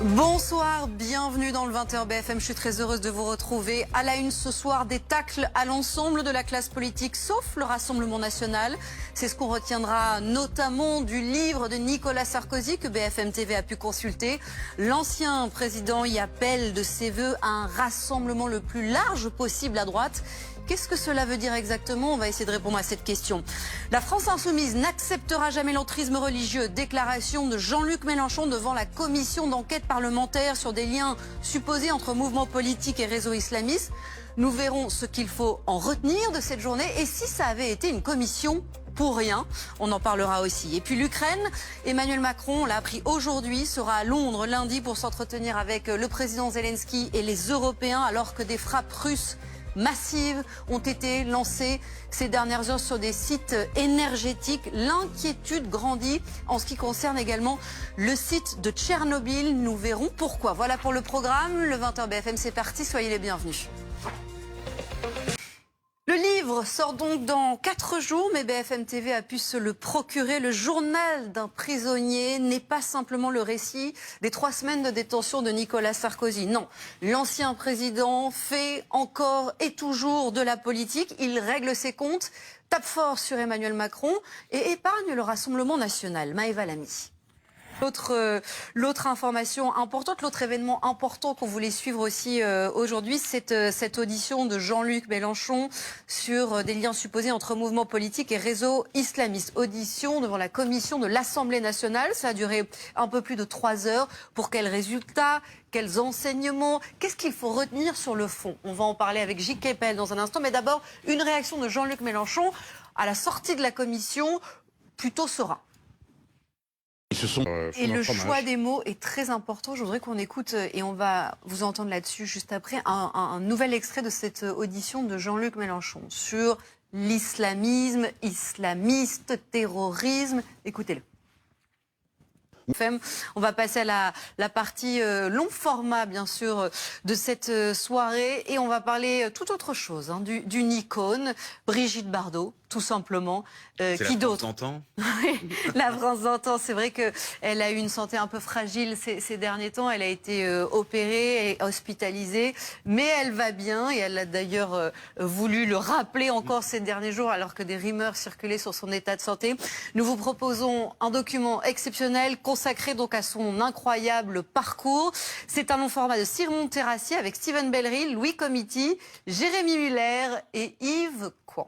Bonsoir, bienvenue dans le 20h BFM. Je suis très heureuse de vous retrouver. À la une ce soir, des tacles à l'ensemble de la classe politique, sauf le Rassemblement national. C'est ce qu'on retiendra notamment du livre de Nicolas Sarkozy que BFM TV a pu consulter. L'ancien président y appelle de ses voeux à un rassemblement le plus large possible à droite. Qu'est-ce que cela veut dire exactement? On va essayer de répondre à cette question. La France insoumise n'acceptera jamais l'entrisme religieux. Déclaration de Jean-Luc Mélenchon devant la commission d'enquête parlementaire sur des liens supposés entre mouvements politiques et réseaux islamistes. Nous verrons ce qu'il faut en retenir de cette journée et si ça avait été une commission pour rien, on en parlera aussi. Et puis l'Ukraine, Emmanuel Macron, on l'a appris aujourd'hui, sera à Londres lundi pour s'entretenir avec le président Zelensky et les Européens alors que des frappes russes massives ont été lancées ces dernières heures sur des sites énergétiques. L'inquiétude grandit en ce qui concerne également le site de Tchernobyl. Nous verrons pourquoi. Voilà pour le programme. Le 20h BFM, c'est parti. Soyez les bienvenus. Le livre sort donc dans 4 jours, mais BFM TV a pu se le procurer. Le journal d'un prisonnier n'est pas simplement le récit des 3 semaines de détention de Nicolas Sarkozy. Non, l'ancien président fait encore et toujours de la politique. Il règle ses comptes, tape fort sur Emmanuel Macron et épargne le Rassemblement national. Maëva Lamy. L'autre information importante, l'autre événement important qu'on voulait suivre aussi aujourd'hui, c'est cette audition de Jean-Luc Mélenchon sur des liens supposés entre mouvements politiques et réseaux islamistes. Audition devant la commission de l'Assemblée nationale. Ça a duré un peu plus de 3 heures. Pour quels résultats? Quels enseignements? Qu'est-ce qu'il faut retenir sur le fond? On va en parler avec Gilles Kepel dans un instant. Mais d'abord, une réaction de Jean-Luc Mélenchon à la sortie de la commission, plutôt serein. Et le choix des mots est très important. Je voudrais qu'on écoute, et on va vous entendre là-dessus juste après, un nouvel extrait de cette audition de Jean-Luc Mélenchon sur l'islamisme, islamiste, terrorisme. Écoutez-le. On va passer à la partie long format, bien sûr, de cette soirée. Et on va parler tout autre chose, hein, d'une icône, Brigitte Bardot, tout simplement. Qui d'autre? La France d'antan, c'est vrai qu'elle a eu une santé un peu fragile ces derniers temps. Elle a été opérée et hospitalisée, mais elle va bien. Et elle a d'ailleurs voulu le rappeler encore ces derniers jours, alors que des rumeurs circulaient sur son état de santé. Nous vous proposons un document exceptionnel consacré donc à son incroyable parcours. C'est un long format de Simon Terrassier avec Steven Bellery, Louis Comiti, Jérémy Muller et Yves Coin.